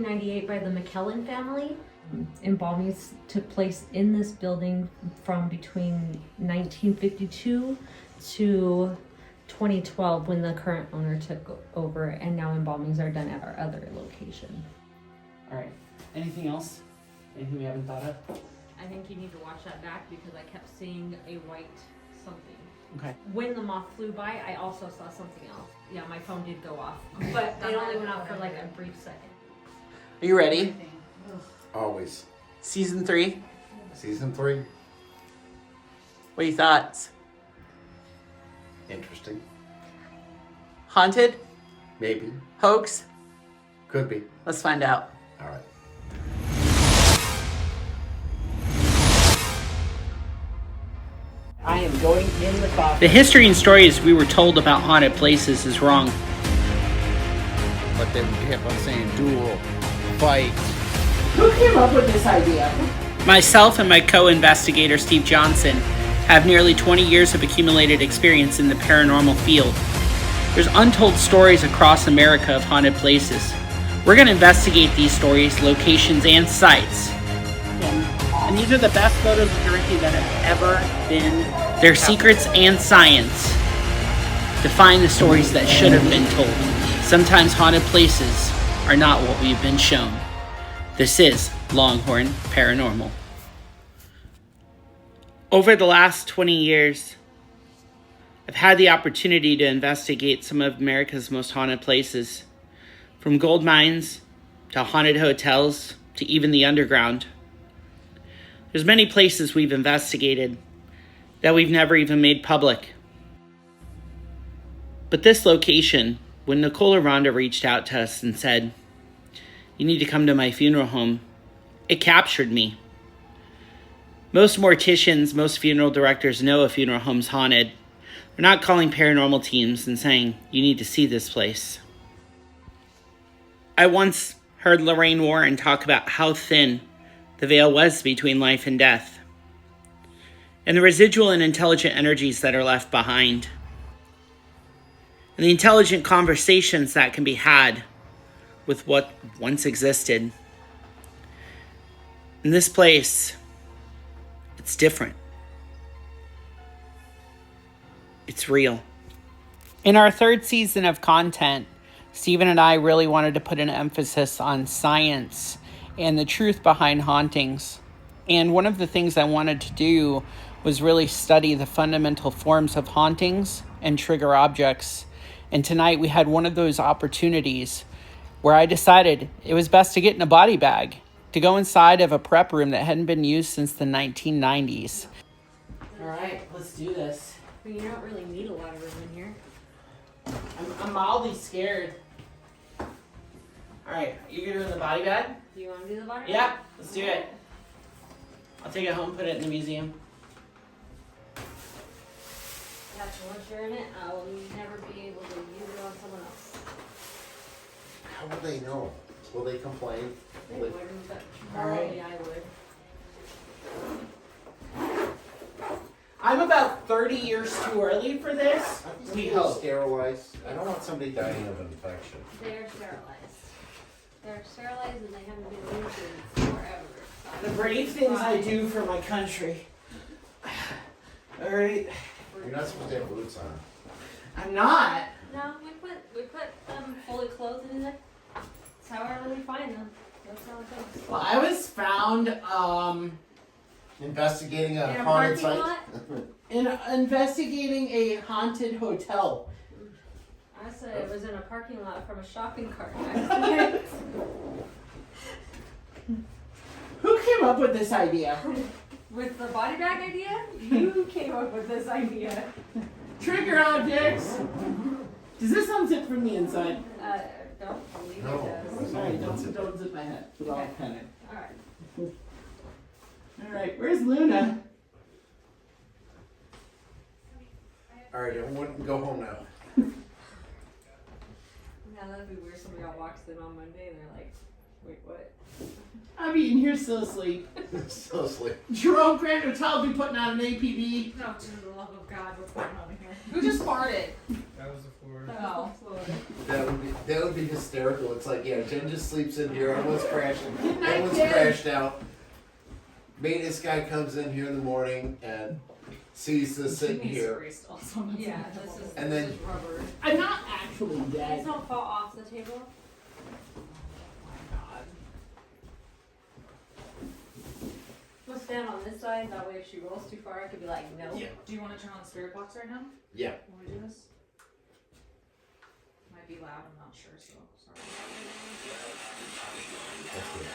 1898 by the McKellen family. Embalmings took place in this building from between 1952 to 2012 when the current owner took over, and now embalmings are done at our other location. All right. Anything else? Anything we haven't thought of? I think you need to watch that back because I kept seeing a white something. Okay. When the moth flew by, I also saw something else. Yeah, my phone did go off, but it only went off for like a brief second. Are you ready? Always. Season 3? Season 3. What are your thoughts? Interesting. Haunted? Maybe. Hoax? Could be. Let's find out. All right. I am going in the coffin. The history and stories we were told about haunted places is wrong. But then we kept on saying duel, fight. Who came up with this idea? Myself and my co-investigator, Steve Johnson, have nearly 20 years of accumulated experience in the paranormal field. There's untold stories across America of haunted places. We're going to investigate these stories, locations, and sites. And these are the best photos of Dorothy that have ever been. Their secrets and science to find the stories that should have been told. Sometimes haunted places are not what we've been shown. This is Longhorn Paranormal. Over the last 20 years, I've had the opportunity to investigate some of America's most haunted places, from gold mines to haunted hotels to even the underground. There's many places we've investigated that we've never even made public. But this location, when Nicole or Rhonda reached out to us and said, "You need to come to my funeral home," it captured me. Most morticians, most funeral directors know a funeral home's haunted. They're not calling paranormal teams and saying, "You need to see this place." I once heard Lorraine Warren talk about how thin the veil was between life and death, and the residual and intelligent energies that are left behind, and the intelligent conversations that can be had with what once existed. In this place, it's different. It's real. In our third season of content, Stephen and I really wanted to put an emphasis on science and the truth behind hauntings. And one of the things I wanted to do was really study the fundamental forms of hauntings and trigger objects. And tonight we had one of those opportunities where I decided it was best to get in a body bag, to go inside of a prep room that hadn't been used since the 1990s. All right, let's do this. But you don't really need a lot of room in here. I'm mildly scared. All right, you gonna do the body bag? Do you want to do the body? Yeah, let's do it. I'll take it home, put it in the museum. Gotcha. Once you're in it, I will never be able to use it on someone else. How will they know? Will they complain? They wouldn't, but All right. probably I would. I'm about 30 years too early for this. We hope. Sterilized. I don't want somebody dying of infection. They're sterilized. They're sterilized and they haven't been used in forever. So The brave things I do for my country. All right. You're not supposed to have boots on. I'm not. No, we put them fully clothed in it. That's however we find them. That's how it goes. Well, I was found Investigating a In a haunted parking site. investigating a haunted hotel. I said it was in a parking lot from a shopping cart. Who came up with this idea? With the body bag idea, you came up with this idea. Trigger objects. Does this unzip from the inside? Don't believe No. it does. Sorry, don't zip my head. We'll all panic. Alright. All right, where's Luna? All right, everyone can go home now. Now that'd be weird. Somebody all walks in on Monday and they're like, "Wait, what?" I'm eating here still asleep. Still asleep. Jerome Grand Hotel be putting out an APB. No, to the love of God, what's going on here? Who just farted? That was the floor. Oh. That would be hysterical. It's like, yeah, Jen just sleeps in here. Everyone's crashing. Everyone's crashed out. Maintenance guy comes in here in the morning and sees this sitting here. Yeah, this is And then rubber. I'm not actually Please dead. don't fall off the table. We'll stand on this side, that way if she rolls too far, I could be like, no. Yeah. Do you want to turn on the spirit box right now? Yeah. When we do this? Might be loud, I'm not sure, so sorry. That's good.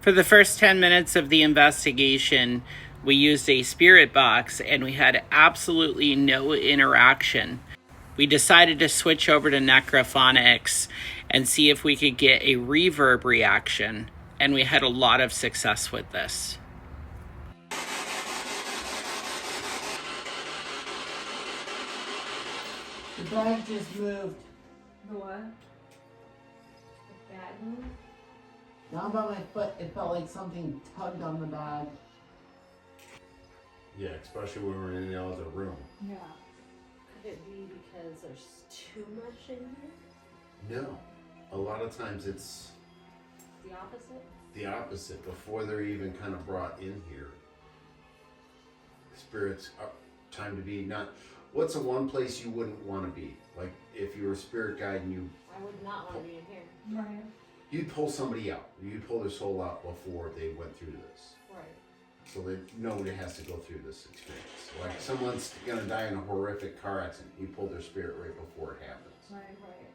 For the first 10 minutes of the investigation, we used a spirit box and we had absolutely no interaction. We decided to switch over to Necrophonics and see if we could get a reverb reaction, and we had a lot of success with this. The bag just moved. The what? The bag move? Down by my foot, it felt like something tugged on the bag. Yeah, especially when we're in the other room. Yeah. Could it be because there's too much in here? No. A lot of times it's The opposite? the opposite. Before they're even kind of brought in here, spirits are time to be not. What's the one place you wouldn't want to be? Like if you were a spirit guide and you I would not want to be in here. Right. you'd pull somebody out. You'd pull their soul out before they went through this. Right. So that nobody has to go through this experience. Like someone's gonna die in a horrific car accident, you pull their spirit right before it happens. Right, right.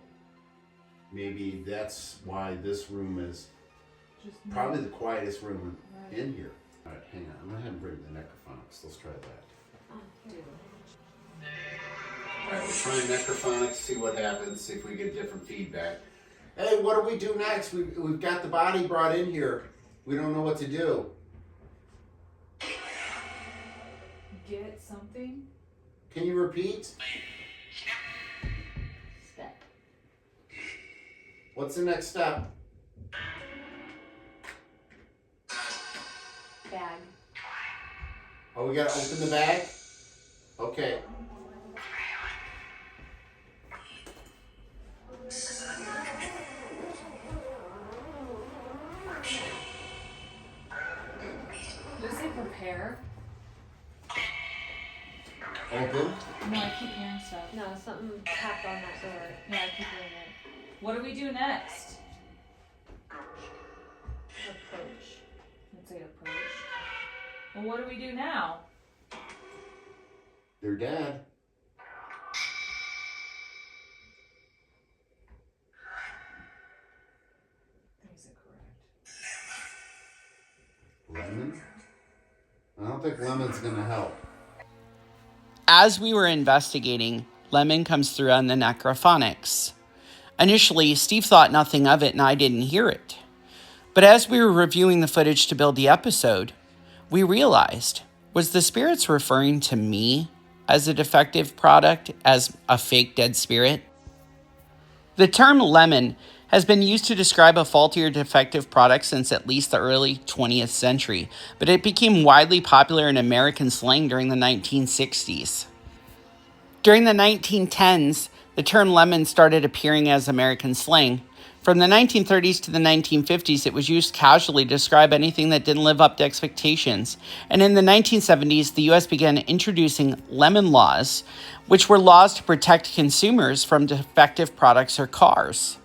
Maybe that's why this room is Just probably the quietest room Right. in here. Alright, hang on. I'm gonna have to bring the Necrophonics. Let's try that. Oh, do. Alright, we're trying Necrophonics, see what happens, see if we get different feedback. Hey, what do we do next? We've got the body brought in here. We don't know what to do. Get something? Can you repeat? Step. What's the next step? Bag. Oh, we gotta open the bag? Okay. Did it say prepare? Open. No, I keep hearing stuff. No, something tapped on that door. Yeah, I keep hearing it. What do we do next? Approach. Let's say approach. Well, what do we do now? They're dead. Is it correct? Lemon? I don't think lemon's gonna help. As we were investigating, Lemon comes through on the Necrophonics. Initially, Steve thought nothing of it and I didn't hear it. But as we were reviewing the footage to build the episode, we realized, was the spirits referring to me as a defective product, as a fake dead spirit? The term lemon has been used to describe a faulty or defective product since at least the early 20th century, but it became widely popular in American slang during the 1960s. During the 1910s, the term lemon started appearing as American slang. From the 1930s to the 1950s, it was used casually to describe anything that didn't live up to expectations. And in the 1970s, the U.S. began introducing lemon laws, which were laws to protect consumers from defective products or cars.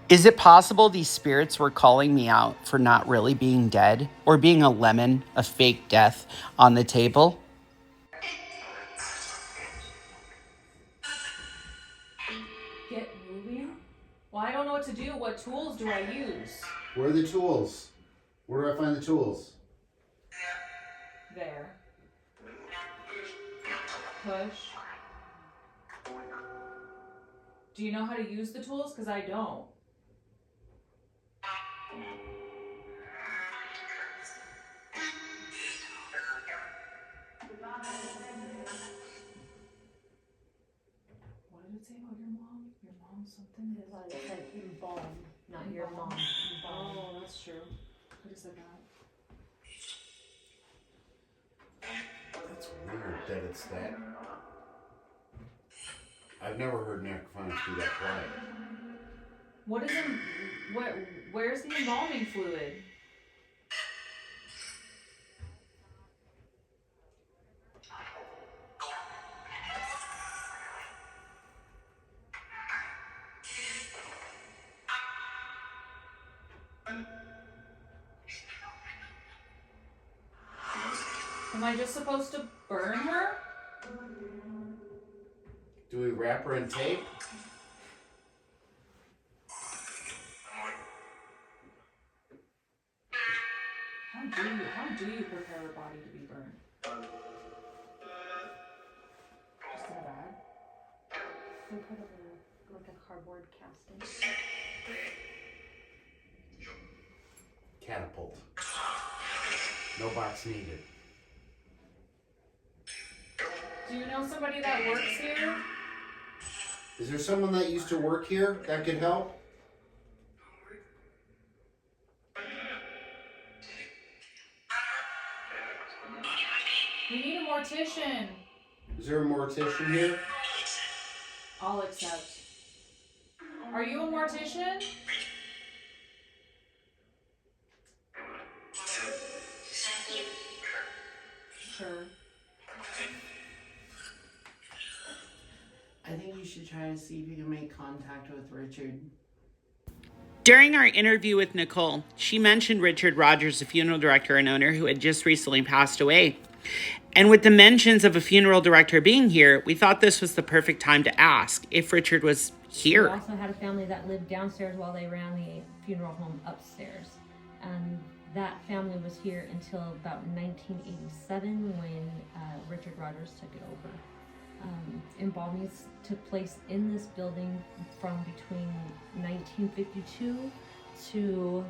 Is it possible these spirits were calling me out for not really being dead, or being a lemon, a fake death, on the table? Get moving? Well, I don't know what to do. What tools do I use? Where are the tools? Where do I find the tools? There. Push. Do you know how to use the tools? Because I don't. say about your mom? Your mom something? I said embalmed, not your mom. Embalmed. Oh, that's true. I just said that. That's weird that it's that. I've never heard Necrophonics be that quiet. What is where's the embalming fluid? Am I just supposed to burn her? Do we wrap her in tape? How do you prepare a body to be burned? Just in a bag? We put like a cardboard casting. Catapult. No box needed. Do you know somebody that works here? Is there someone that used to work here that could help? We need a mortician. Is there a mortician here? I'll accept. Are you a mortician? Sure. I think you should try to see if you can make contact with Richard. During our interview with Nicole, she mentioned Richard Rogers, a funeral director and owner who had just recently passed away. And with the mentions of a funeral director being here, we thought this was the perfect time to ask if Richard was here. We also had a family that lived downstairs while they ran the funeral home upstairs. And that family was here until about 1987 when Richard Rogers took it over. Embalmings took place in this building from between 1952 to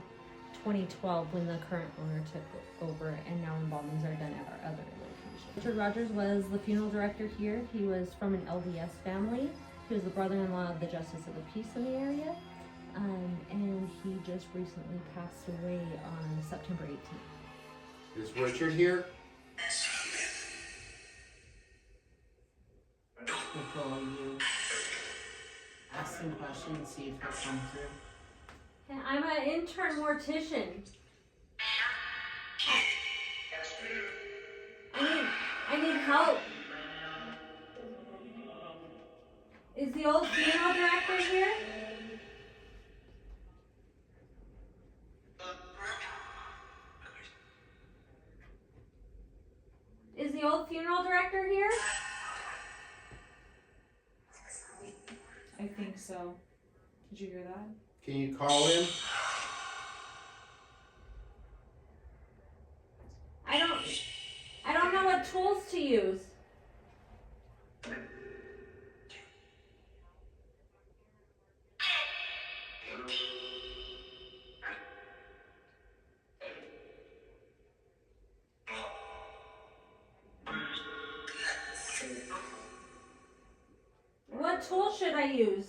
2012 when the current owner took over, and now embalmings are done at our other location. Richard Rogers was the funeral director here. He was from an LDS family. He was the brother-in-law of the Justice of the Peace in the area, and he just recently passed away on September 18th. Is Richard here? Nicole, you ask him questions, see if he'll come through. Hey, I'm an intern mortician. I need help. Is the old funeral director here? Is the old funeral director here? I think so. Did you hear that? Can you call him? I don't know what tools to use. What tool should I use?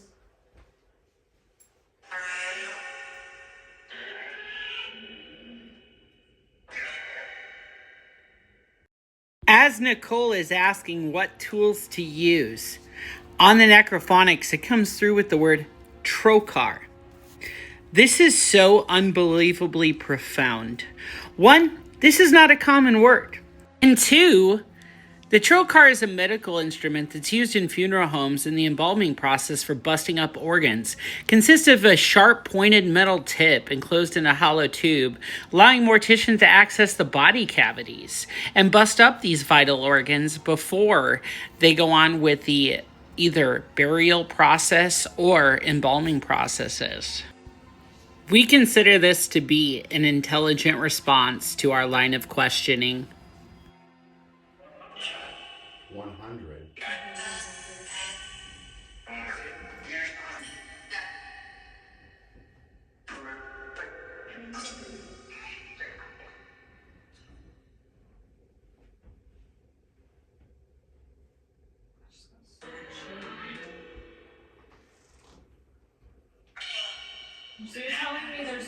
As Nicole is asking what tools to use, on the Necrophonics, it comes through with the word trocar. This is so unbelievably profound. One, this is not a common word. And two, the trocar is a medical instrument that's used in funeral homes in the embalming process for busting up organs. It consists of a sharp pointed metal tip enclosed in a hollow tube, allowing morticians to access the body cavities and bust up these vital organs before they go on with the either burial process or embalming processes. We consider this to be an intelligent response to our line of questioning. 100.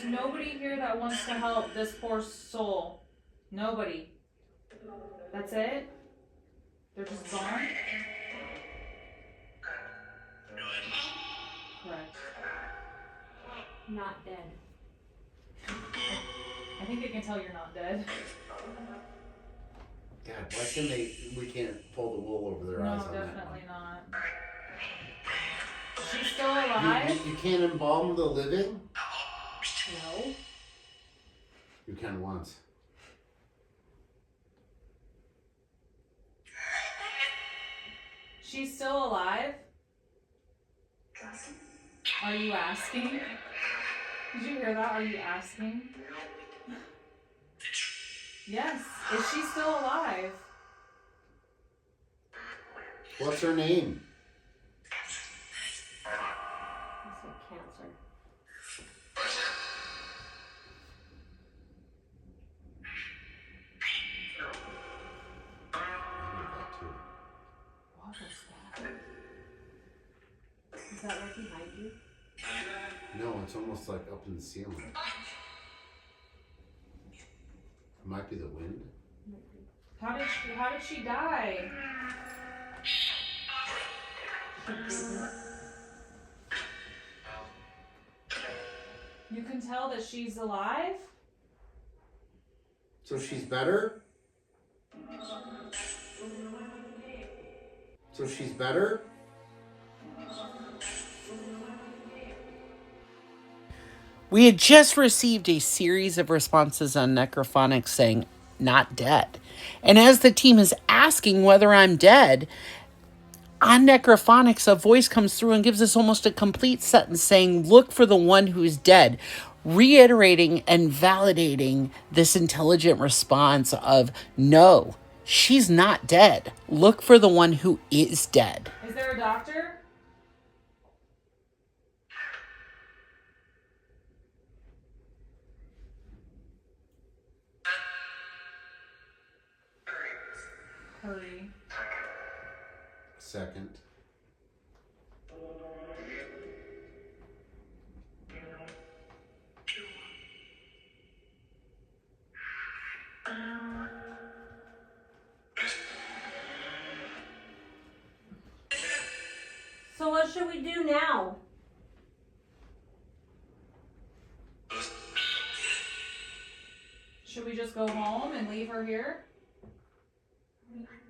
nobody here that wants to help this poor soul. Nobody. That's it? They're just gone? Correct. Not dead. I think they can tell you're not dead. God, why can we can't pull the wool over their eyes No, on that one? definitely not. She's still alive? You can't embalm the living? No. You can once. She's still alive? Are you asking? Did you hear that? Are you asking? Yes. Is she still alive? What's her name? That's like cancer. What was that? Is that right behind you? No, it's almost like up in the ceiling. It might be the wind. How did she die? You can tell that she's alive? So she's better? So she's better? We had just received a series of responses on Necrophonics saying, not dead. And as the team is asking whether I'm dead, on Necrophonics, a voice comes through and gives us almost a complete sentence saying, look for the one who is dead, reiterating and validating this intelligent response of, no, she's not dead. Look for the one who is dead. Is there a doctor? Hurry. Second. So what should we do now? Should we just go home and leave her here? Leave her.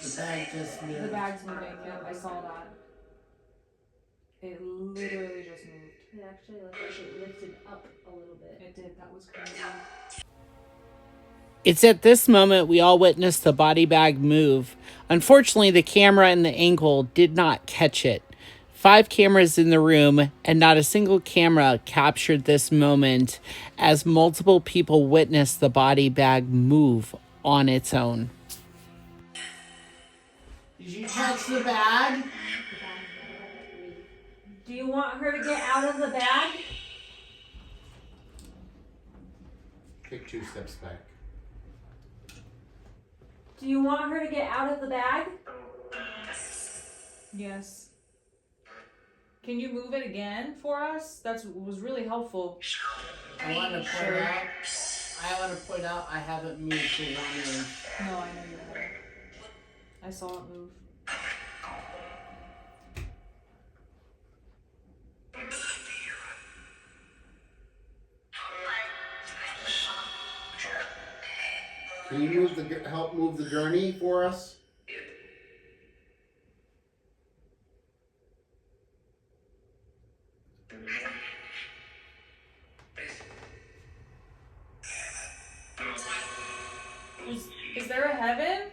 The bag just moved. The bag's moving, yep, I saw that. It literally just moved. It actually looked like it lifted up a little bit. It did, that was crazy. It's at this moment we all witnessed the body bag move. Unfortunately, the camera and the angle did not catch it. 5 cameras in the room, and not a single camera captured this moment as multiple people witnessed the body bag move on its own. Did you touch the bag? Do you want her to get out of the bag? Take 2 steps back. Do you want her to get out of the bag? Yes. Can you move it again for us? That was really helpful. I want to point out I haven't moved for 1 inch. No, I know you haven't. I saw it move. Can you help move the gurney for us? Is there a heaven?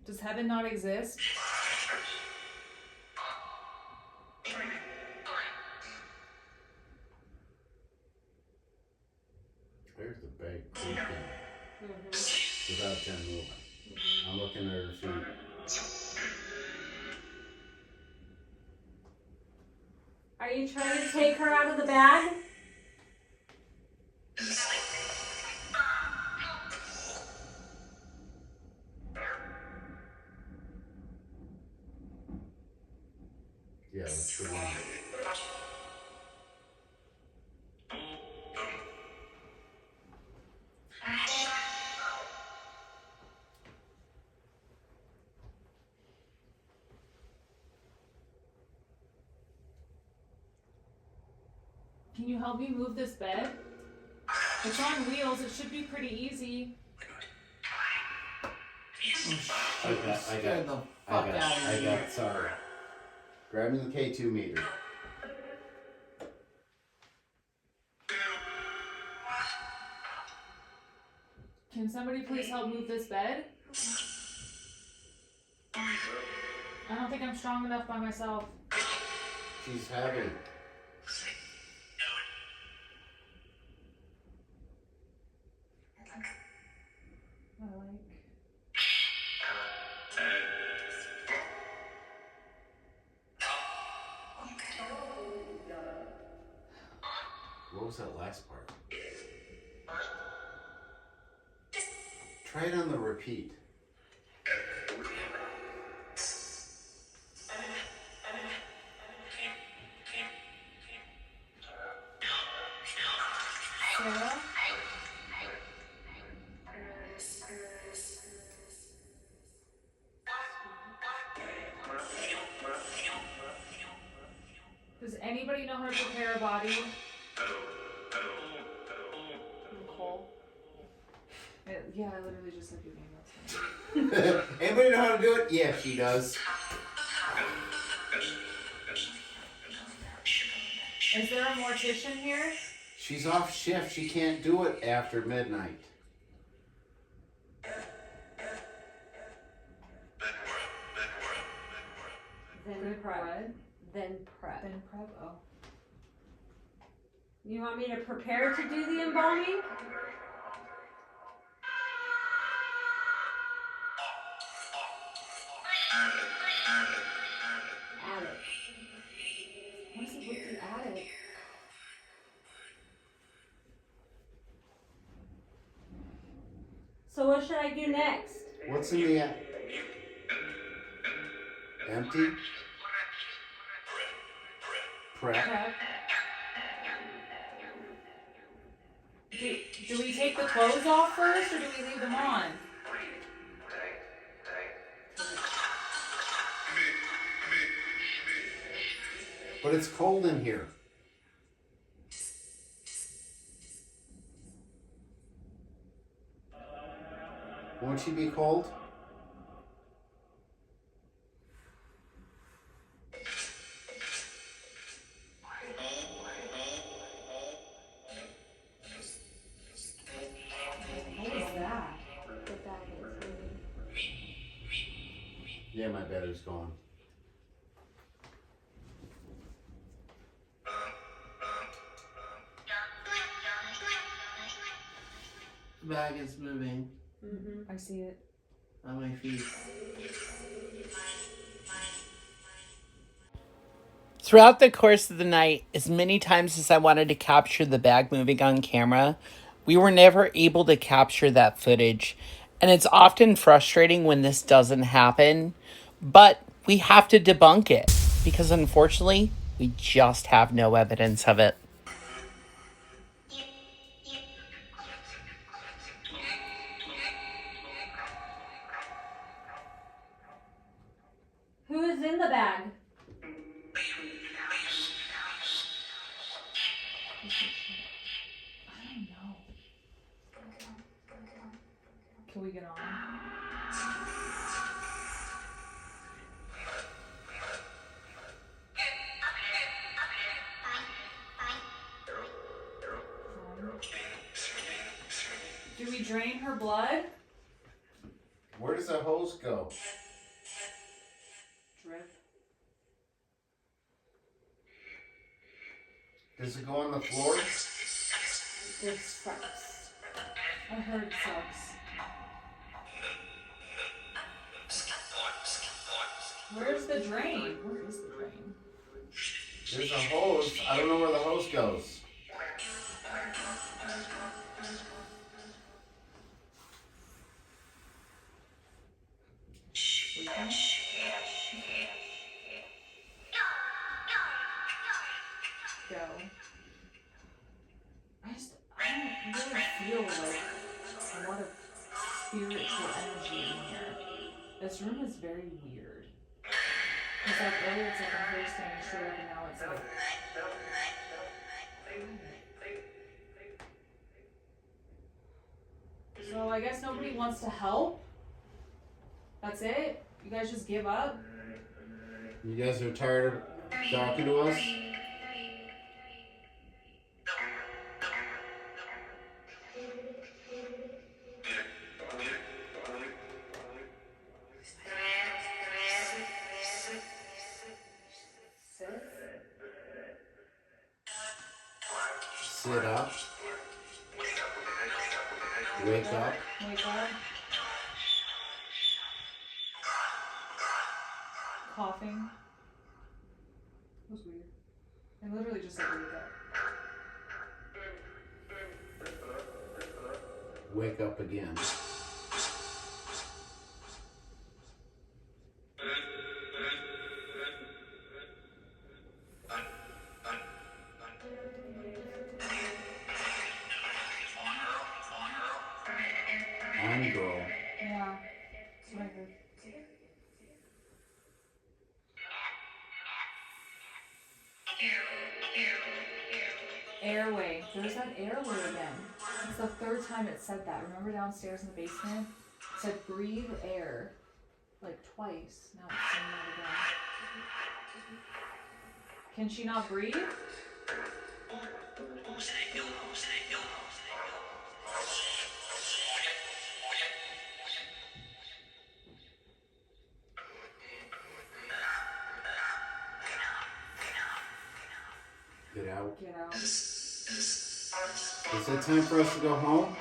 Does heaven not exist? There's the bag creaking without Jenn moving. I'm looking at her feet. Are you trying to take her out of the bag? Yeah, that's the one. Can you help me move this bed? It's on wheels. It should be pretty easy. I got, sorry. Grab me the K2 meter. Can somebody please help move this bed? I don't think I'm strong enough by myself. She's heavy. What was that last part? Try it on the repeat. Sarah? Does anybody know how to prepare a body? Nicole? Yeah, I literally just said your name. That's fine. Anybody know how to do it? Yeah, she does. Is there a mortician here? She's off shift. She can't do it after midnight. Then prep. Then prep. Then prep? Oh. You want me to prepare to do the embalming? Attic. What is it with the attic? So what should I do next? What's in the empty? Prep. Prep. Do we take the clothes off first, or do we leave them on? But it's cold in here. Won't she be cold? What is that? The bag is moving. Yeah, my battery's gone. The bag is moving I see it. on my feet. Throughout the course of the night, as many times as I wanted to capture the bag moving on camera, we were never able to capture that footage. And it's often frustrating when this doesn't happen, but we have to debunk it because unfortunately, we just have no evidence of it. Who is in the bag? I don't know. Can we get on? Do we drain her blood? Where does the hose go? Drip. Does it go on the floor? This sucks. I heard sucks. Where's the drain? Where is the drain? There's a hose. I don't know where the hose goes. Go. I don't really feel like a lot of spiritual energy in here. This room is very weird. It's like earlier it's like I'm here standing straight up and now it's like so I guess nobody wants to help. That's it? You guys just give up? You guys are tired of talking to us? Sit up. Wake up. Wake up. Coughing. That was weird. I literally just said wake up. Wake up again. On girl. Yeah. That's what I heard. Airway. There's that airway again. It's the third time it said that. Remember downstairs in the basement? It said breathe air. Like twice. Now it's saying that again. Can she not breathe? Get out. Get out. Is it time for us to go home?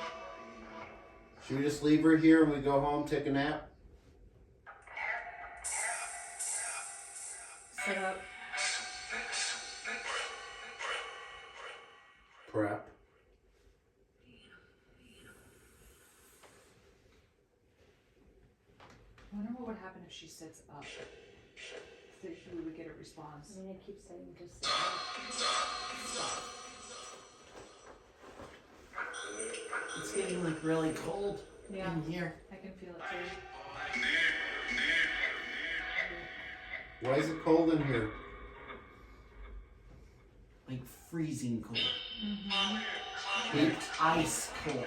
Should we just leave her here and we go home, take a nap? Sit up. Prep. I wonder what would happen if she sits up. If we would get a response. I mean, I keep saying just sit up. It's getting like really cold Yeah, in here. I can feel it too. Why is it cold in here? Like freezing cold. Mm-hmm. Like ice cold.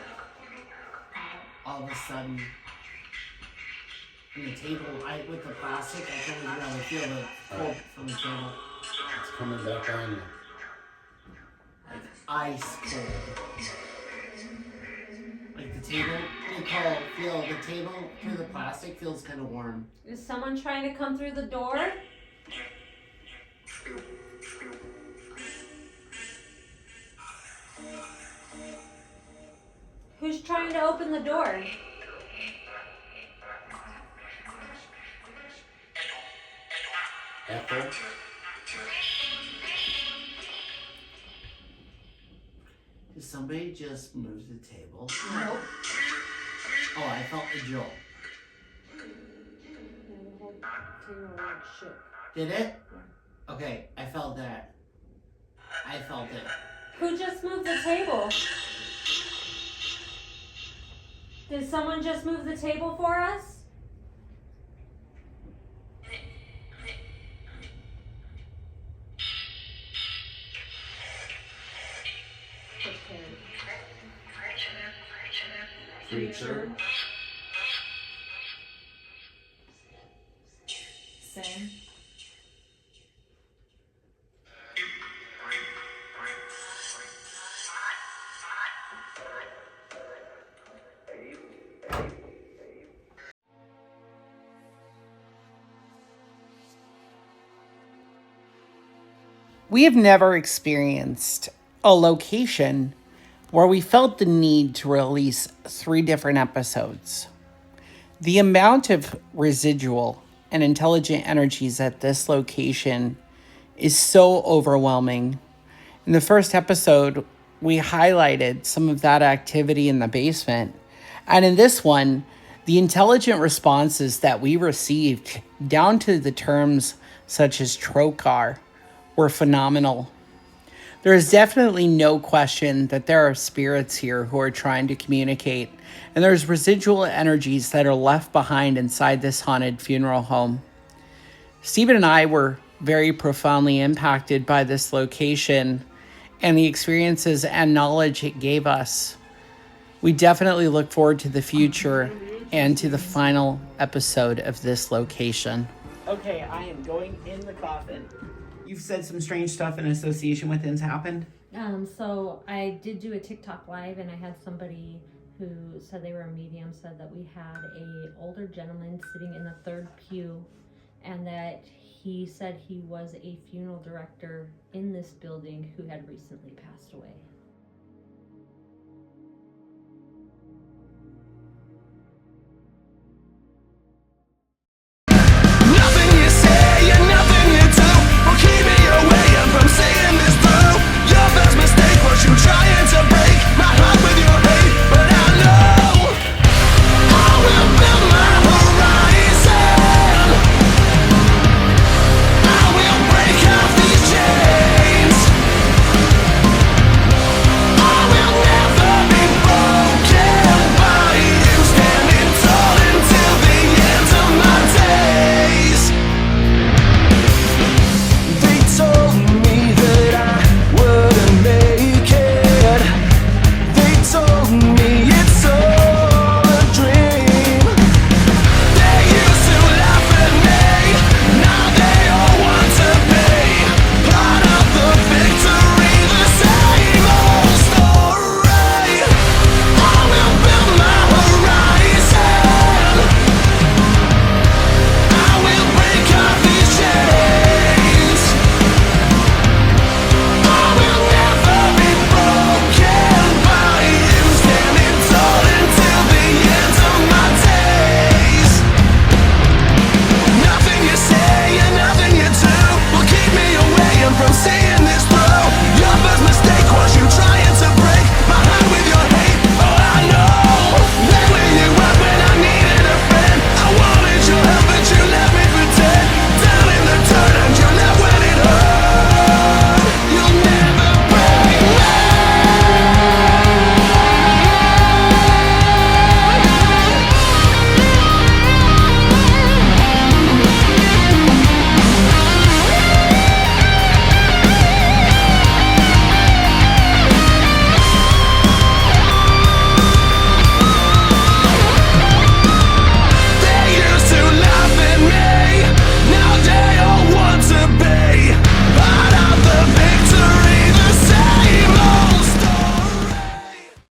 All of a sudden. And the table, with the plastic, I can really feel the cold from the table. It's coming back on you. Like ice cold. Like the table, feel the table through the plastic feels kind of warm. Is someone trying to come through the door? Who's trying to open the door? Apple. Did somebody just move the table? Nope. Oh, I felt a jolt. Did it? Okay, I felt that. I felt it. Who just moved the table? Did someone just move the table for us? Creature. Same. We have never experienced a location where we felt the need to release 3 different episodes. The amount of residual and intelligent energies at this location is so overwhelming. In the first episode, we highlighted some of that activity in the basement. And in this one, the intelligent responses that we received, down to the terms such as trocar, were phenomenal. There is definitely no question that there are spirits here who are trying to communicate, and there's residual energies that are left behind inside this haunted funeral home. Stephen and I were very profoundly impacted by this location and the experiences and knowledge it gave us. We definitely look forward to the future and to the final episode of this location. Okay, I am going in the coffin. You've said some strange stuff in association with things happened? So I did do a TikTok live, and I had somebody who said they were a medium, said that we had a older gentleman sitting in the third pew, and that he said he was a funeral director in this building who had recently passed away.